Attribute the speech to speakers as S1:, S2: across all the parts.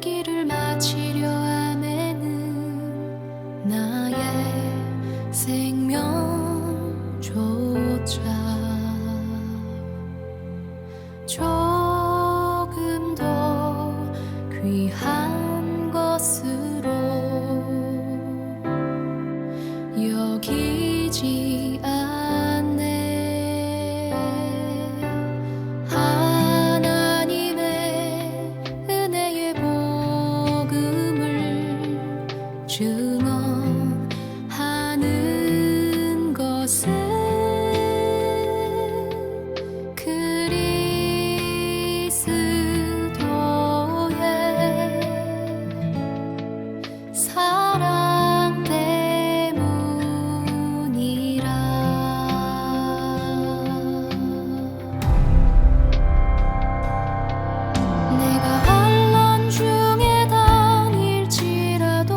S1: 길을 마치려 하매는 나의 생명조차 조금 더 귀한 것으로 여기지 않네. 하나님의 은혜의 복음을 증언하는 것은 사랑 때문이라. 내가 환난 중에 다닐지라도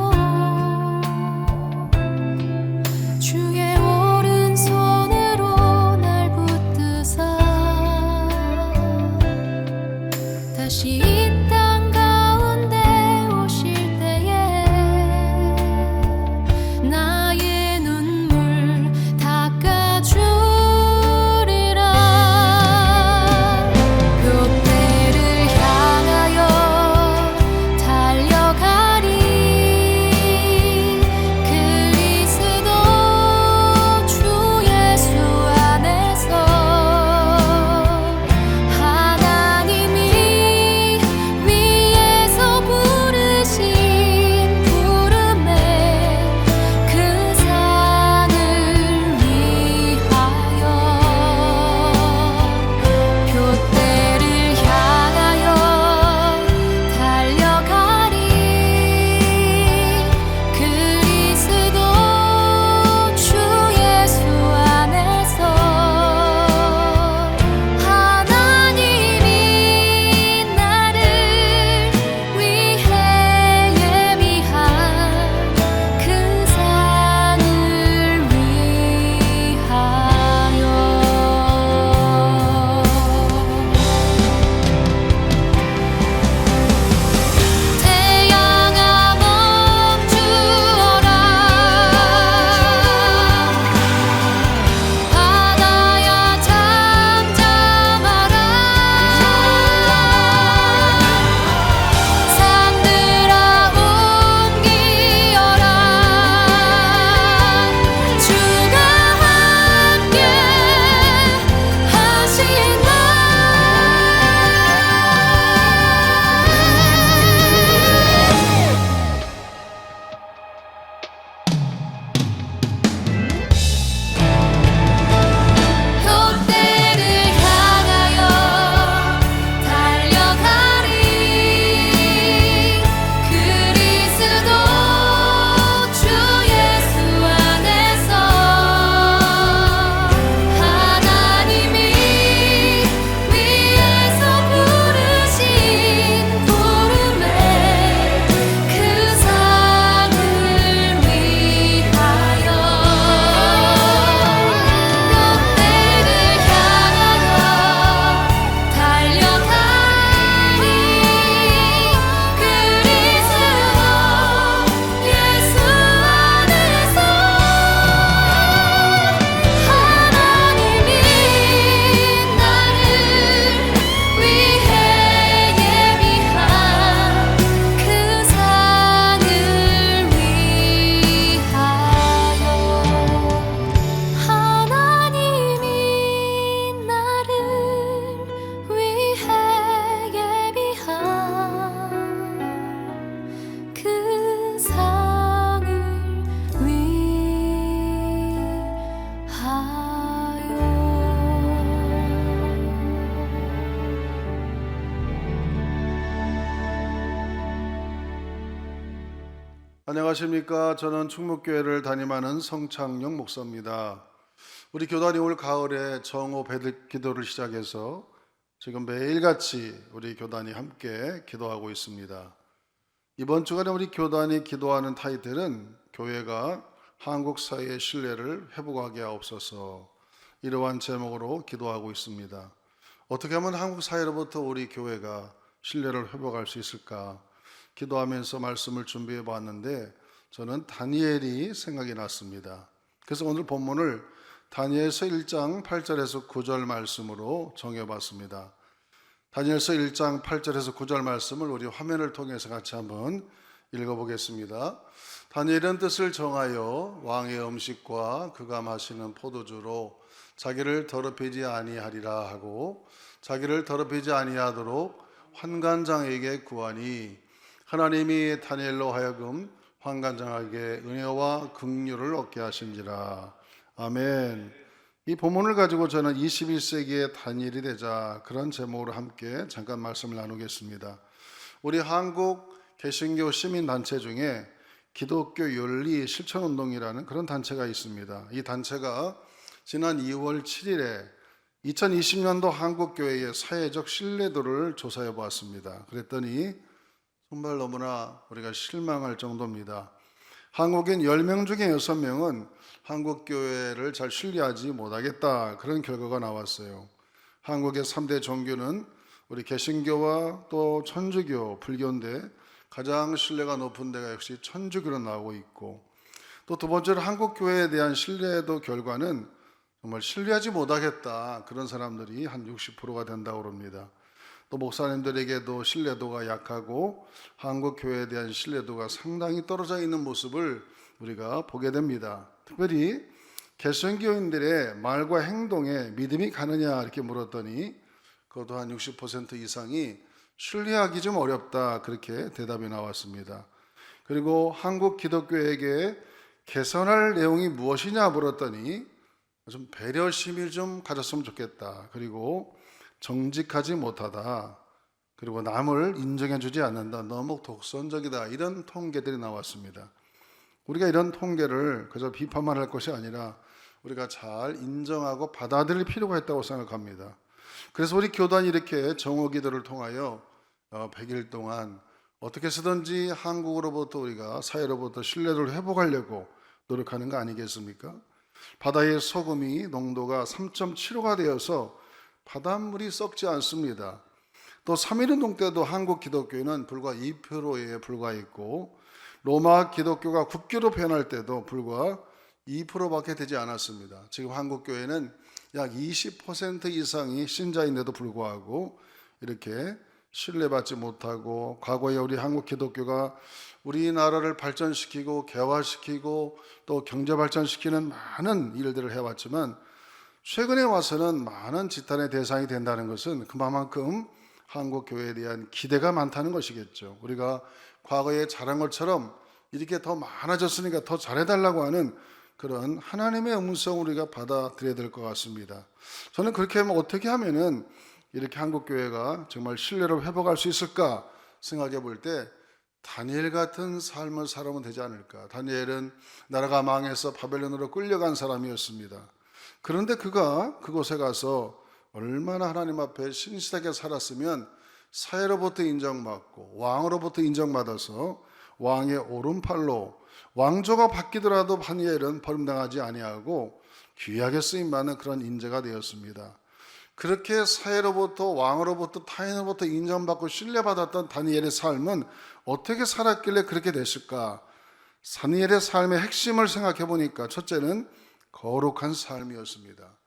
S1: 주의 오른손으로 날 붙드사 다시 이 땅 가운데 오실 때에 나의 눈물 닦아주리라. 돛대를 향하여 달려가리. 그리스도 주 예수 안에서 하나님이 위에서 부르신 부름에 그 상을 위하여 돛대를 향하여 달려가리. 그리스도 주 예수 안에서 하나님이 나를 위해 예비한 그 상을 위하여 태양아 멈추어라. 바다야 잠잠하라. 산들아 옮기어라. 주가 함께 하신다. 돛대를 향하여 달려가리. 그리스도 주 예수 안에서 하나님이 위에서 부르신 부름에 그 상을 위하여 돛대를 향하여 달려가리. 그리스도 예수 안에서 하나님이 나를 위해 예비한 그 상을 위하여 하나님이 나를 위해 예비한 그 상을 위하여.
S2: 안녕하십니까. 저는 충무교회를 담임하는 성창영 목사입니다. 우리 교단이 올 가을에 정오 배들 기도를 시작해서 지금 매일같이 우리 교단이 함께 기도하고 있습니다. 이번 주간에 우리 교단이 기도하는 타이틀은 교회가 한국 사회의 신뢰를 회복하게 하옵소서, 이러한 제목으로 기도하고 있습니다. 어떻게 하면 한국 사회로부터 우리 교회가 신뢰를 회복할 수 있을까 기도하면서 말씀을 준비해 봤는데 저는 다니엘이 생각이 났습니다. 그래서 오늘 본문을 다니엘서 1장 8절에서 9절 말씀으로 정해봤습니다. 다니엘서 1장 8절에서 9절 말씀을 우리 화면을 통해서 같이 한번 읽어보겠습니다. 다니엘은 뜻을 정하여 왕의 음식과 그가 마시는 포도주로 자기를 더럽히지 아니하리라 하고 자기를 더럽히지 아니하도록 환관장에게 구하니 하나님이 다니엘로 하여금 환관장에게 은혜와 긍휼을 얻게 하신지라. 아멘. 이 본문을 가지고 저는 21세기의 다니엘이 되자 그런 제목으로 함께 잠깐 말씀을 나누겠습니다. 우리 한국 개신교 시민단체 중에 기독교 윤리 실천운동이라는 그런 단체가 있습니다. 이 단체가 지난 2월 7일에 2020년도 한국교회의 사회적 신뢰도를 조사해 보았습니다. 그랬더니 정말 너무나 우리가 실망할 정도입니다. 한국인 10명 중에 6명은 한국교회를 잘 신뢰하지 못하겠다, 그런 결과가 나왔어요. 한국의 3대 종교는 우리 개신교와 또 천주교, 불교인데 가장 신뢰가 높은 데가 역시 천주교로 나오고 있고, 또 두 번째로 한국교회에 대한 신뢰도 결과는 정말 신뢰하지 못하겠다, 그런 사람들이 한 60%가 된다고 합니다. 또 목사님들에게도 신뢰도가 약하고 한국교회에 대한 신뢰도가 상당히 떨어져 있는 모습을 우리가 보게 됩니다. 특별히 개신교인들의 말과 행동에 믿음이 가느냐 이렇게 물었더니 그것도 한 60% 이상이 신뢰하기 좀 어렵다, 그렇게 대답이 나왔습니다. 그리고 한국 기독교에게 개선할 내용이 무엇이냐 물었더니 좀 배려심을 좀 가졌으면 좋겠다, 그리고 정직하지 못하다, 그리고 남을 인정해주지 않는다, 너무 독선적이다, 이런 통계들이 나왔습니다. 우리가 이런 통계를 그저 비판만 할 것이 아니라 우리가 잘 인정하고 받아들일 필요가 있다고 생각합니다. 그래서 우리 교단이 이렇게 정오기도를 통하여 100일 동안 어떻게 해서든지 한국으로부터 우리가 사회로부터 신뢰를 회복하려고 노력하는 거 아니겠습니까? 바다의 소금이 농도가 3.75가 되어서 바닷물이 썩지 않습니다. 또 3.1운동 때도 한국 기독교회는 불과 2%에 불과했고 로마 기독교가 국교로 변할 때도 불과 2%밖에 되지 않았습니다. 지금 한국 교회는 약 20% 이상이 신자인데도 불구하고 이렇게 신뢰받지 못하고, 과거에 우리 한국 기독교가 우리나라를 발전시키고 개화시키고 또 경제 발전시키는 많은 일들을 해왔지만 최근에 와서는 많은 지탄의 대상이 된다는 것은 그만큼 한국 교회에 대한 기대가 많다는 것이겠죠. 우리가 과거에 잘한 것처럼 이렇게 더 많아졌으니까 더 잘해달라고 하는 그런 하나님의 음성을 우리가 받아들여야 될 것 같습니다. 저는 그렇게 하면 어떻게 하면은 이렇게 한국 교회가 정말 신뢰를 회복할 수 있을까 생각해 볼 때 다니엘 같은 삶을 살아면 되지 않을까. 다니엘은 나라가 망해서 바벨론으로 끌려간 사람이었습니다. 그런데 그가 그곳에 가서 얼마나 하나님 앞에 신실하게 살았으면 사회로부터 인정받고 왕으로부터 인정받아서 왕의 오른팔로 왕조가 바뀌더라도 다니엘은 버림당하지 아니하고 귀하게 쓰임받는 그런 인재가 되었습니다. 그렇게 사회로부터 왕으로부터 타인으로부터 인정받고 신뢰받았던 다니엘의 삶은 어떻게 살았길래 그렇게 됐을까? 다니엘의 삶의 핵심을 생각해 보니까 첫째는 거룩한 삶이었습니다.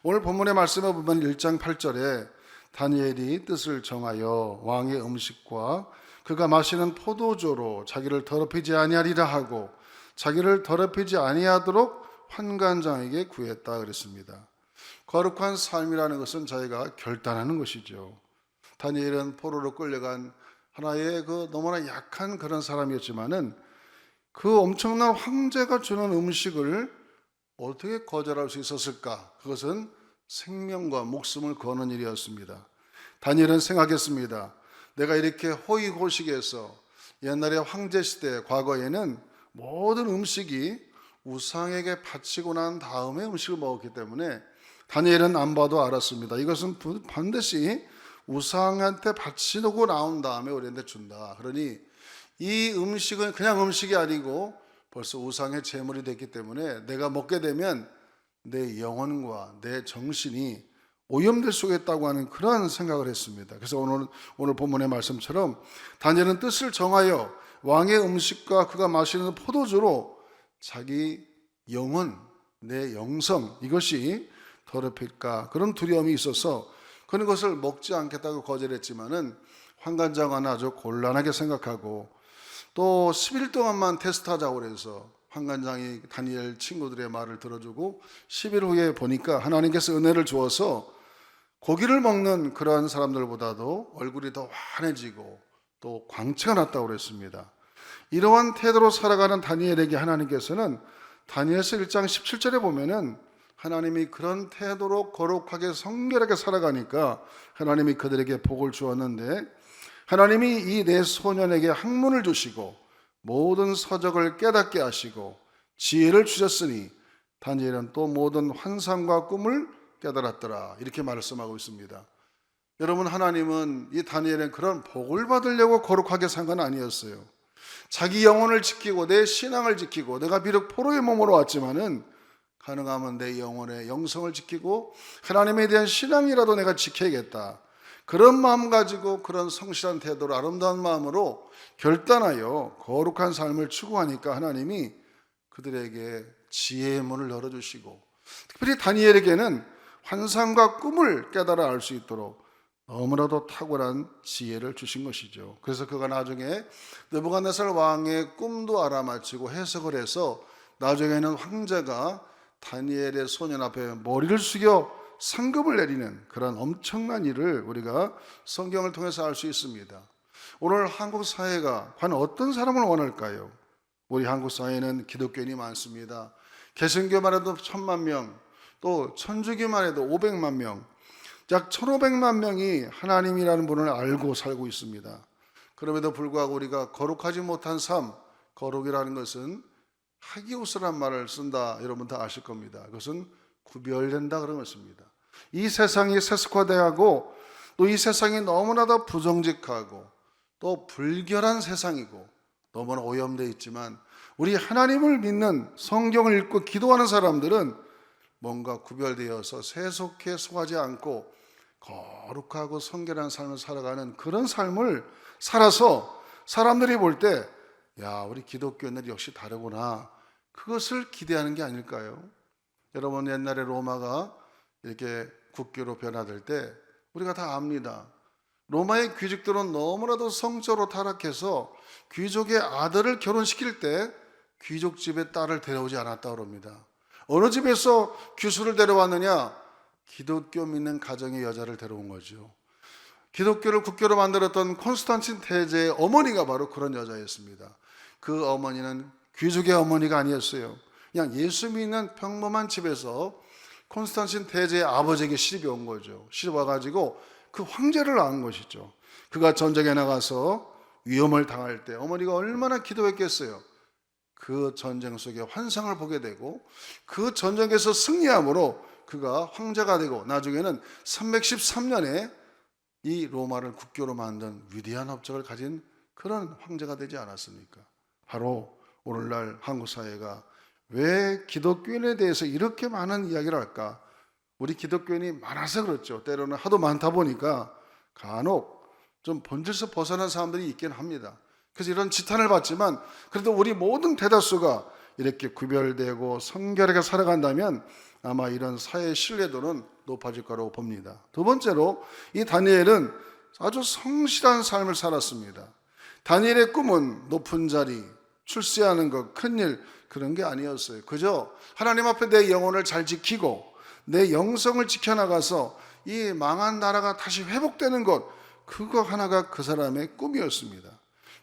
S2: 오늘 본문의 말씀에 보면 1장 8절에 다니엘이 뜻을 정하여 왕의 음식과 그가 마시는 포도주로 자기를 더럽히지 아니하리라 하고 자기를 더럽히지 아니하도록 환관장에게 구했다 그랬습니다. 거룩한 삶이라는 것은 자기가 결단하는 것이죠. 다니엘은 포로로 끌려간 하나의 너무나 약한 그런 사람이었지만은 그 엄청난 황제가 주는 음식을 어떻게 거절할 수 있었을까? 그것은 생명과 목숨을 거는 일이었습니다. 다니엘은 생각했습니다. 내가 이렇게 호의호식해서 옛날에 황제 시대 과거에는 모든 음식이 우상에게 바치고 난 다음에 음식을 먹었기 때문에 다니엘은 안 봐도 알았습니다. 이것은 반드시 우상한테 바치고 나온 다음에 우리한테 준다. 그러니 이 음식은 그냥 음식이 아니고 벌써 우상의 제물이 됐기 때문에 내가 먹게 되면 내 영혼과 내 정신이 오염될 수가 있다고 하는 그런 생각을 했습니다. 그래서 오늘 본문의 말씀처럼 다니엘은 뜻을 정하여 왕의 음식과 그가 마시는 포도주로 자기 영혼, 내 영성 이것이 더럽힐까 그런 두려움이 있어서 그런 것을 먹지 않겠다고 거절했지만은 환관장은 아주 곤란하게 생각하고 또 10일 동안만 테스트하자고 해서 환관장이 다니엘 친구들의 말을 들어주고 10일 후에 보니까 하나님께서 은혜를 주어서 고기를 먹는 그러한 사람들보다도 얼굴이 더 환해지고 또 광채가 났다고 그랬습니다. 이러한 태도로 살아가는 다니엘에게 하나님께서는 다니엘서 1장 17절에 보면은 하나님이 그런 태도로 거룩하게 성결하게 살아가니까 하나님이 그들에게 복을 주었는데 하나님이 이 네 소년에게 학문을 주시고 모든 서적을 깨닫게 하시고 지혜를 주셨으니 다니엘은 또 모든 환상과 꿈을 깨달았더라 이렇게 말씀하고 있습니다. 여러분 하나님은 이 다니엘은 그런 복을 받으려고 거룩하게 산 건 아니었어요. 자기 영혼을 지키고 내 신앙을 지키고 내가 비록 포로의 몸으로 왔지만은 가능하면 내 영혼의 영성을 지키고 하나님에 대한 신앙이라도 내가 지켜야겠다. 그런 마음 가지고 그런 성실한 태도로 아름다운 마음으로 결단하여 거룩한 삶을 추구하니까 하나님이 그들에게 지혜의 문을 열어주시고 특별히 다니엘에게는 환상과 꿈을 깨달아 알 수 있도록 너무나도 탁월한 지혜를 주신 것이죠. 그래서 그가 나중에 느부갓네살 왕의 꿈도 알아맞히고 해석을 해서 나중에는 황제가 다니엘의 소년 앞에 머리를 숙여 상급을 내리는 그런 엄청난 일을 우리가 성경을 통해서 알 수 있습니다. 오늘 한국 사회가 과연 어떤 사람을 원할까요? 우리 한국 사회는 기독교인이 많습니다. 개신교만 해도 1,000만 명, 또 천주교만 해도 500만 명, 약 1,500만 명이 하나님이라는 분을 알고 살고 있습니다. 그럼에도 불구하고 우리가 거룩하지 못한 삶, 거룩이라는 것은 하기오스란 말을 쓴다. 여러분 다 아실 겁니다. 그것은 구별된다 그런 것입니다. 이 세상이 세속화되고 또 이 세상이 너무나도 부정직하고 또 불결한 세상이고 너무나 오염되어 있지만 우리 하나님을 믿는 성경을 읽고 기도하는 사람들은 뭔가 구별되어서 세속에 속하지 않고 거룩하고 성결한 삶을 살아가는 그런 삶을 살아서 사람들이 볼 때 야, 우리 기독교인들이 역시 다르구나. 그것을 기대하는 게 아닐까요? 여러분 옛날에 로마가 이렇게 국교로 변화될 때 우리가 다 압니다. 로마의 귀족들은 너무나도 성적으로 타락해서 귀족의 아들을 결혼시킬 때 귀족 집에 딸을 데려오지 않았다고 합니다. 어느 집에서 귀수를 데려왔느냐? 기독교 믿는 가정의 여자를 데려온 거죠. 기독교를 국교로 만들었던 콘스탄틴 태제의 어머니가 바로 그런 여자였습니다. 그 어머니는 귀족의 어머니가 아니었어요. 그냥 예수 믿는 평범한 집에서 콘스탄틴 태제의 아버지에게 시집이 온 거죠. 시집 와가지고 그 황제를 낳은 것이죠. 그가 전쟁에 나가서 위험을 당할 때 어머니가 얼마나 기도했겠어요. 그 전쟁 속에 환상을 보게 되고 그 전쟁에서 승리함으로 그가 황제가 되고 나중에는 313년에 이 로마를 국교로 만든 위대한 업적을 가진 그런 황제가 되지 않았습니까? 바로 오늘날 한국 사회가 왜 기독교인에 대해서 이렇게 많은 이야기를 할까? 우리 기독교인이 많아서 그렇죠. 때로는 하도 많다 보니까 간혹 좀 본질에서 벗어난 사람들이 있긴 합니다. 그래서 이런 지탄을 받지만 그래도 우리 모든 대다수가 이렇게 구별되고 성결하게 살아간다면 아마 이런 사회의 신뢰도는 높아질 거라고 봅니다. 두 번째로 이 다니엘은 아주 성실한 삶을 살았습니다. 다니엘의 꿈은 높은 자리, 출세하는 것, 큰일 그런 게 아니었어요. 그저 하나님 앞에 내 영혼을 잘 지키고 내 영성을 지켜나가서 이 망한 나라가 다시 회복되는 것, 그거 하나가 그 사람의 꿈이었습니다.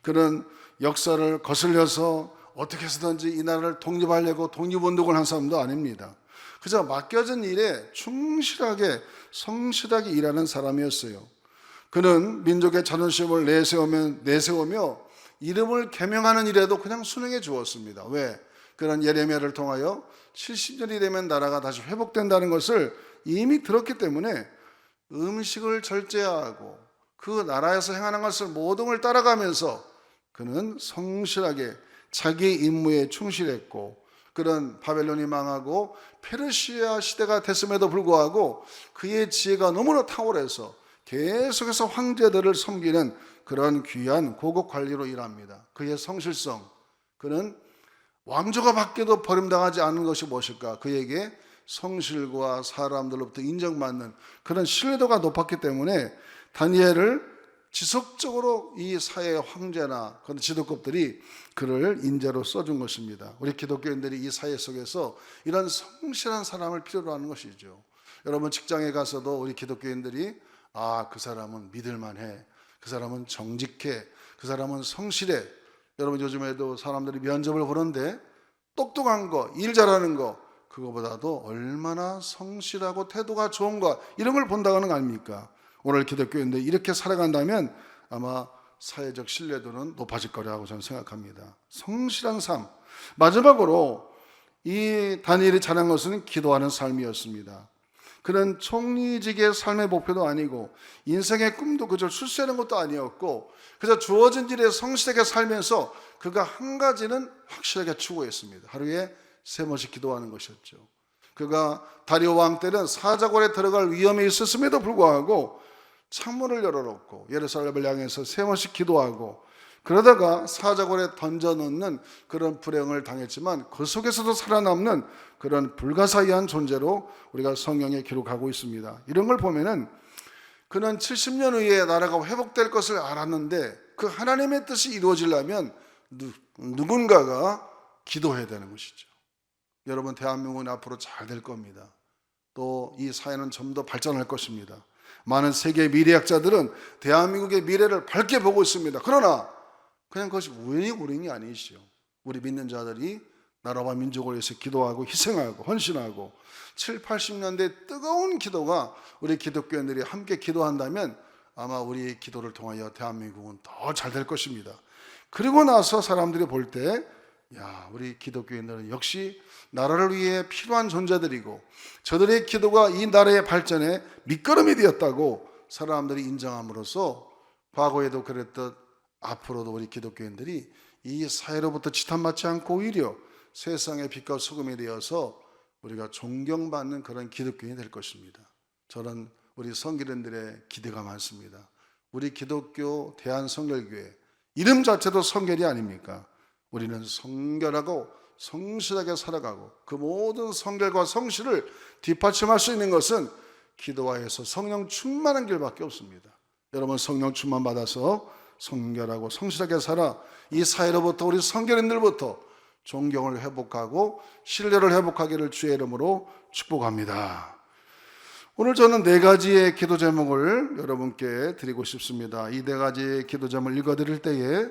S2: 그는 역사를 거슬려서 어떻게 해서든지 이 나라를 독립하려고 독립운동을 한 사람도 아닙니다. 그저 맡겨진 일에 충실하게 성실하게 일하는 사람이었어요. 그는 민족의 자존심을 내세우며 이름을 계명하는 일에도 그냥 순응해 주었습니다. 왜? 그런 예레미야를 통하여 70년이 되면 나라가 다시 회복된다는 것을 이미 들었기 때문에 음식을 절제하고 그 나라에서 행하는 것을 모든 걸 따라가면서 그는 성실하게 자기의 임무에 충실했고 그런 바벨론이 망하고 페르시아 시대가 됐음에도 불구하고 그의 지혜가 너무나 탁월해서 계속해서 황제들을 섬기는 그런 귀한 고급 관리로 일합니다. 그의 성실성, 그는 왕조가 바뀌어도 버림당하지 않는 것이 무엇일까? 그에게 성실과 사람들로부터 인정받는 그런 신뢰도가 높았기 때문에 다니엘을 지속적으로 이 사회의 황제나 그런 지도급들이 그를 인재로 써준 것입니다. 우리 기독교인들이 이 사회 속에서 이런 성실한 사람을 필요로 하는 것이죠. 여러분 직장에 가서도 우리 기독교인들이 그 사람은 믿을만해, 그 사람은 정직해, 그 사람은 성실해. 여러분 요즘에도 사람들이 면접을 보는데 똑똑한 거, 일 잘하는 거, 그거보다도 얼마나 성실하고 태도가 좋은가, 이런 걸 본다고 하는 거 아닙니까? 오늘 기독교인들이 이렇게 살아간다면 아마 사회적 신뢰도는 높아질 거라고 저는 생각합니다. 성실한 삶. 마지막으로 이 다니엘이 잘한 것은 기도하는 삶이었습니다. 그는 총리직의 삶의 목표도 아니고 인생의 꿈도 그저 출세하는 것도 아니었고 그저 주어진 일에 성실하게 살면서 그가 한 가지는 확실하게 추구했습니다. 하루에 3번씩 기도하는 것이었죠. 그가 다리오 왕 때는 사자굴에 들어갈 위험이 있었음에도 불구하고 창문을 열어놓고 예루살렘을 향해서 3번씩 기도하고 그러다가 사자굴에 던져놓는 그런 불행을 당했지만 그 속에서도 살아남는 그런 불가사의한 존재로 우리가 성경에 기록하고 있습니다. 이런 걸 보면은 그는 70년 후에 나라가 회복될 것을 알았는데 그 하나님의 뜻이 이루어지려면 누군가가 기도해야 되는 것이죠. 여러분 대한민국은 앞으로 잘 될 겁니다. 또 이 사회는 좀 더 발전할 것입니다. 많은 세계 미래학자들은 대한민국의 미래를 밝게 보고 있습니다. 그러나 그냥 그것이 우연이 아니시죠. 우리 믿는 자들이 나라와 민족을 위해서 기도하고 희생하고 헌신하고 7, 80년대 뜨거운 기도가 우리 기독교인들이 함께 기도한다면 아마 우리의 기도를 통하여 대한민국은 더 잘 될 것입니다. 그리고 나서 사람들이 볼 때 우리 기독교인들은 역시 나라를 위해 필요한 존재들이고 저들의 기도가 이 나라의 발전에 밑거름이 되었다고 사람들이 인정함으로써 과거에도 그랬듯 앞으로도 우리 기독교인들이 이 사회로부터 지탄받지 않고 오히려 세상의 빛과 소금이 되어서 우리가 존경받는 그런 기독교인이 될 것입니다. 저는 우리 성결인들의 기대가 많습니다. 우리 기독교 대한성결교회 이름 자체도 성결이 아닙니까? 우리는 성결하고 성실하게 살아가고 그 모든 성결과 성실을 뒷받침할 수 있는 것은 기도하여서 성령 충만한 길밖에 없습니다. 여러분 성령 충만 받아서 성결하고 성실하게 살아 이 사회로부터 우리 성결인들부터 존경을 회복하고 신뢰를 회복하기를 주의 이름으로 축복합니다. 오늘 저는 4가지의 기도 제목을 여러분께 드리고 싶습니다. 이 4가지의 기도 제목을 읽어드릴 때에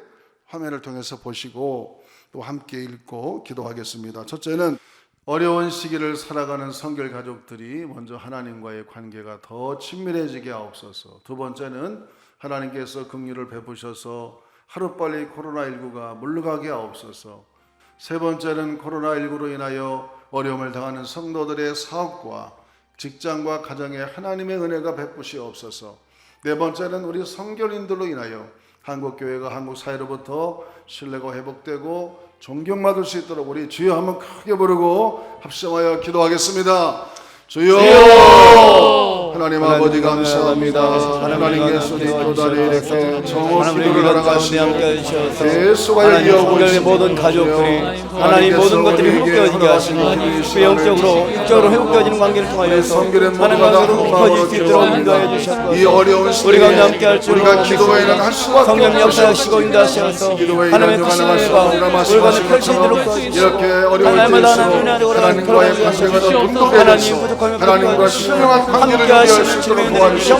S2: 화면을 통해서 보시고 또 함께 읽고 기도하겠습니다. 첫째는 어려운 시기를 살아가는 성결 가족들이 먼저 하나님과의 관계가 더 친밀해지게 하옵소서. 두 번째는 하나님께서 긍휼을 베푸셔서 하루빨리 코로나19가 물러가게 하옵소서. 세 번째는 코로나19로 인하여 어려움을 당하는 성도들의 사업과 직장과 가정에 하나님의 은혜가 베푸시옵소서. 네 번째는 우리 성결인들로 인하여 한국교회가 한국 사회로부터 신뢰가 회복되고 존경받을 수 있도록 우리 주여 한번 크게 부르고 합심하여 기도하겠습니다. 주여! 하나님 아버지 감사합니다. 하나님께서 우리 교단에 이렇게 정오 기도를 나아가시고 계속하여 이어오시는
S3: 모든 가족들이 하나님 모든 것들이 회복되어지게 하시고 영적으로 육적으로 회복되어지는 관계를 통하여서 하나님과 깊어질 수 있도록 인도해 주셨고
S2: 이 어려운 시대에
S3: 우리가 함께 할 줄
S2: 우리가 기도에는 할 수밖에
S3: 성령 역사하시고 인도하셔서 하나님의 크신 은혜가 올바른 펼쳐지도록
S2: 이렇게 어려울 때에서 하나님과의 관계가 더 돈독해져서 하나님과 신령한 관계를 유지할 수 있도록 도와주시고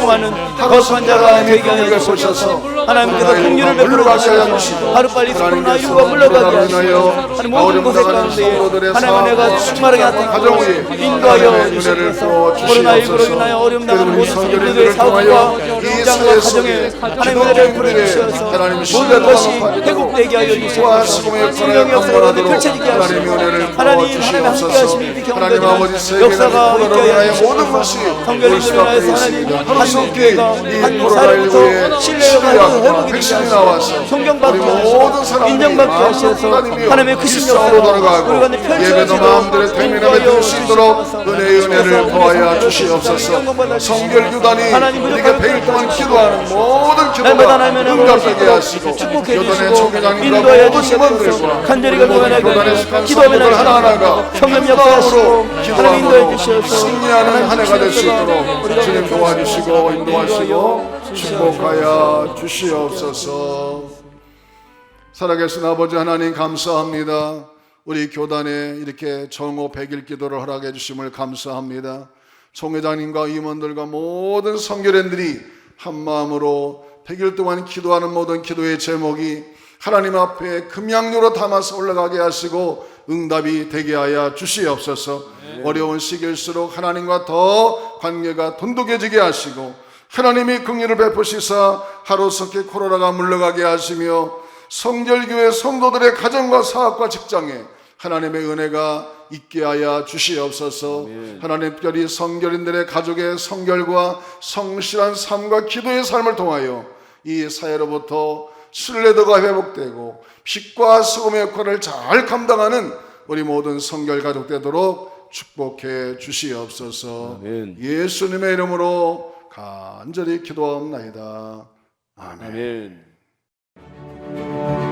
S3: 거룩한 자가 되게 하여 주셔서 하나님께서 긍휼을 베풀어 주셔서 하루빨리 코로나19가 물러가게 하시고 하나님 모든 곳에 가운데 하나님의 은혜가 충만하게 나타나고 인도하여 주셔서 코로나19로 인하여 어려움 당하는 모든 성도들의 사업과 직장과 가정에 하나님의 은혜를 부어주셔서 모든 것이 회복되게 하여 주셔서 성령의 역사가 펼쳐지게 하시고 하나님 함께 하심이 이렇게 경험되지만 역사가 있게 하여 주셔서 성결인들의 수가 있습니다. 하루속히 이
S2: 한
S3: 코로나19의 신뢰가 회복이
S2: 백신이 나와서
S3: 존경받게
S2: 우리
S3: 하시고
S2: 모든 사람들이
S3: 인정받게 하셔서 하나님의 크신
S2: 일상으로
S3: 역사가
S2: 돌아가고
S3: 우리 가운데
S2: 예배도
S3: 펼쳐지도록
S2: 마음대로 대면하며 드릴 수 있도록 은혜의 은혜를 더하여 주시옵소서. 성결교단이 우리가 100일 동안 기도하는 모든 기도가 응답되게 하시고 교단의 총회장님과 모든 임원들과
S3: 간절히
S2: 교단의
S3: 간구하나니
S2: 속한
S3: 기도하면
S2: 성도들 하나하나가
S3: 성령 역사하시고 하나님 인도해 주셔서
S2: 승리하는 한 해가 될 수 있도록 주님 도와주시고 인도하시고 축복하여 주시옵소서. 살아계신 아버지 하나님 감사합니다. 우리 교단에 이렇게 정오 100일 기도를 허락해 주심을 감사합니다. 총회장님과 임원들과 모든 성결인들이 한 마음으로 100일 동안 기도하는 모든 기도의 제목이 하나님 앞에 금양료로 담아서 올라가게 하시고 응답이 되게 하여 주시옵소서. 어려운 시기일수록 하나님과 더 관계가 돈독해지게 하시고 하나님이 긍휼을 베푸시사 하루속히 코로나가 물러가게 하시며 성결교회 성도들의 가정과 사업과 직장에 하나님의 은혜가 있게 하여 주시옵소서. 하나님 특별히 성결인들의 가족의 성결과 성실한 삶과 기도의 삶을 통하여 이 사회로부터 신뢰도가 회복되고 빛과 소금의 역할을 잘 감당하는 우리 모든 성결 가족 되도록 축복해 주시옵소서. 예수님의 이름으로 간절히 기도하옵나이다. 아멘.
S3: 아멘.